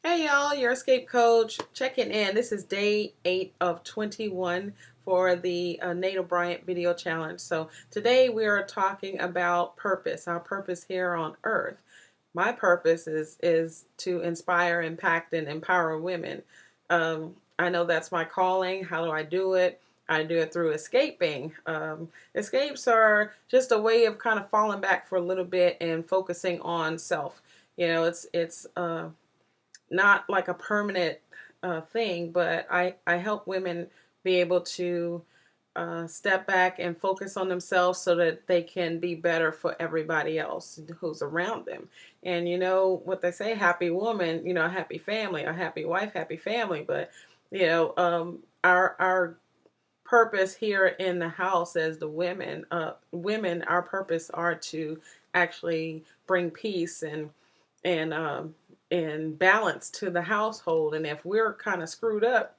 Hey y'all, your escape coach checking in. This is day 8 of 21 for the Nate Bryant video challenge. So today we are talking about purpose, our purpose here on earth. My purpose is to inspire, impact, and empower women. I know that's my calling. How do I do it? I do it through escaping. Escapes are just a way of kind of falling back for a little bit and focusing on self. It's not like a permanent thing, but I help women be able to step back and focus on themselves so that they can be better for everybody else who's around them. And you know what they say, happy woman, a happy family, a happy wife, happy family. But our purpose here in the house as the women, our purpose are to actually bring peace and and balance to the household. And if we're kind of screwed up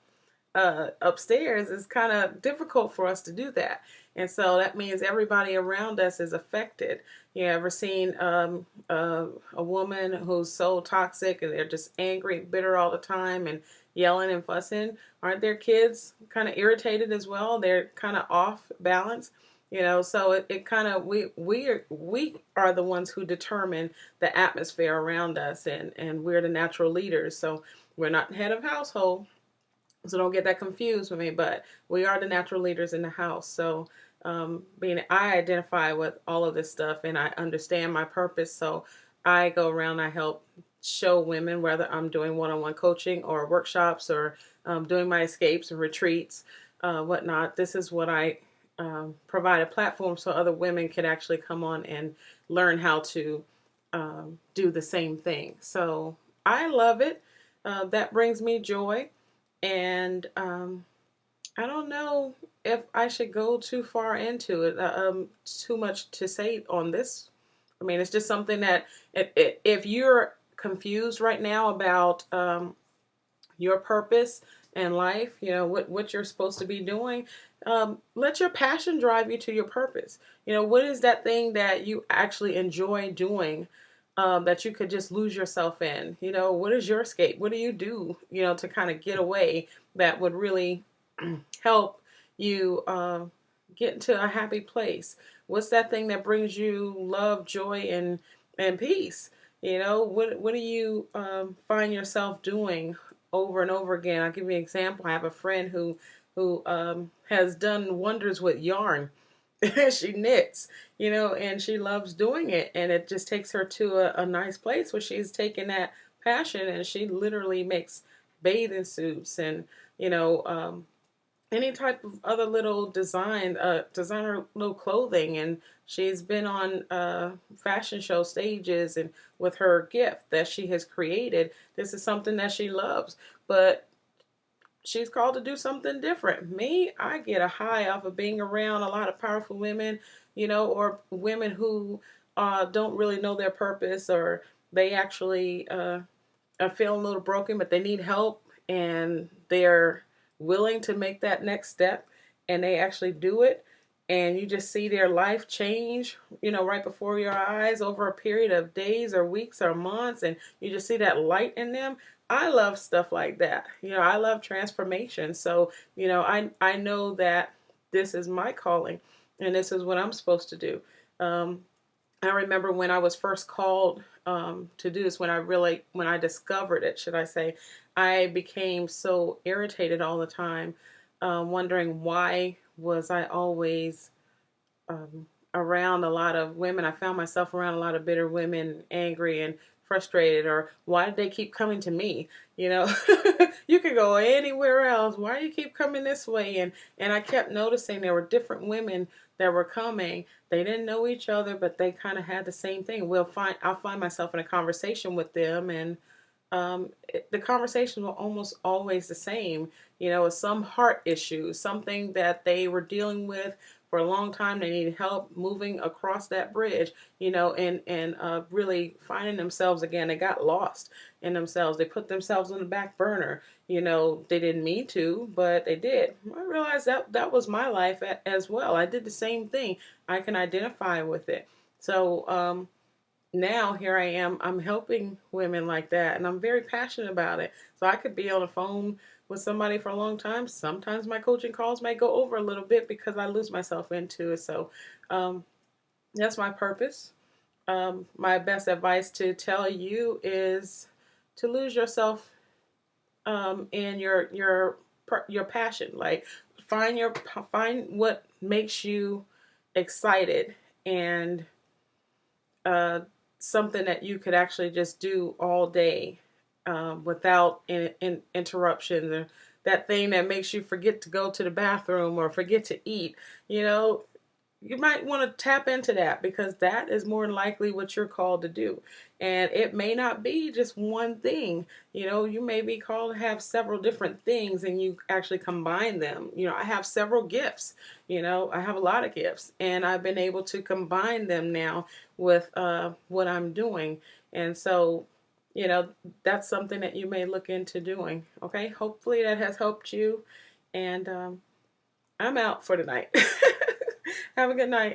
upstairs, it's kind of difficult for us to do that. And so that means everybody around us is affected. You ever seen a woman who's so toxic and they're just angry, bitter all the time and yelling and fussing? Aren't their kids kind of irritated as well? They're kind of off balance. So it kind of we are the ones who determine the atmosphere around us, and we're the natural leaders. So we're not the head of household, so don't get that confused with me, but we are the natural leaders in the house. So I identify with all of this stuff and I understand my purpose. So I go around, I help show women, whether I'm doing one-on-one coaching or workshops or doing my escapes and retreats, whatnot. This is what I provide a platform so other women can actually come on and learn how to do the same thing. So I love it. That brings me joy. And I don't know if I should go too far into it, too much to say on this. I mean, it's just something that if you're confused right now about your purpose in life, what you're supposed to be doing, let your passion drive you to your purpose. What is that thing that you actually enjoy doing, that you could just lose yourself in? What is your escape? What do you do, to kind of get away that would really help you get into a happy place? What's that thing that brings you love, joy, and peace? What do you find yourself doing over and over again? I'll give you an example. I have a friend who has done wonders with yarn. She knits, and she loves doing it, and it just takes her to a nice place where she's taken that passion and she literally makes bathing suits and any type of other little designer little clothing. And she's been on fashion show stages, and with her gift that she has created, this is something that she loves. But she's called to do something different. Me, I get a high off of being around a lot of powerful women, or women who don't really know their purpose, or they actually are feeling a little broken, but they need help, and they're willing to make that next step, and they actually do it. And you just see their life change, right before your eyes over a period of days or weeks or months, and you just see that light in them. I love stuff like that. I love transformation. So, I know that this is my calling and this is what I'm supposed to do. I remember when I was first called to do this, when I discovered it, should I say, I became so irritated all the time, wondering why was I always around a lot of women. I found myself around a lot of bitter women, angry and frustrated, or why did they keep coming to me? You could go anywhere else. Why do you keep coming this way? And I kept noticing there were different women that were coming. They didn't know each other, but they kind of had the same thing. I'll find myself in a conversation with them, and the conversations were almost always the same. It's some heart issue, something that they were dealing with for a long time. They needed help moving across that bridge, and really finding themselves again. They got lost in themselves. They put themselves on the back burner. They didn't mean to, but they did. I realized that was my life as well. I did the same thing. I can identify with it. So now here I am, I'm helping women like that, and I'm very passionate about it. So I could be on the phone with somebody for a long time. Sometimes my coaching calls may go over a little bit because I lose myself into it. So um, that's my purpose. My best advice to tell you is to lose yourself in your passion. Like find what makes you excited, and uh, something that you could actually just do all day without interruptions, or that thing that makes you forget to go to the bathroom or forget to eat. You know, you might want to tap into that, because that is more than likely what you're called to do. And it may not be just one thing. You know, you may be called to have several different things, and you actually combine them. You know, I have several gifts. You know, I have a lot of gifts, and I've been able to combine them now with what I'm doing. And so, you know, that's something that you may look into doing. Okay, hopefully that has helped you. And I'm out for tonight. Have a good night.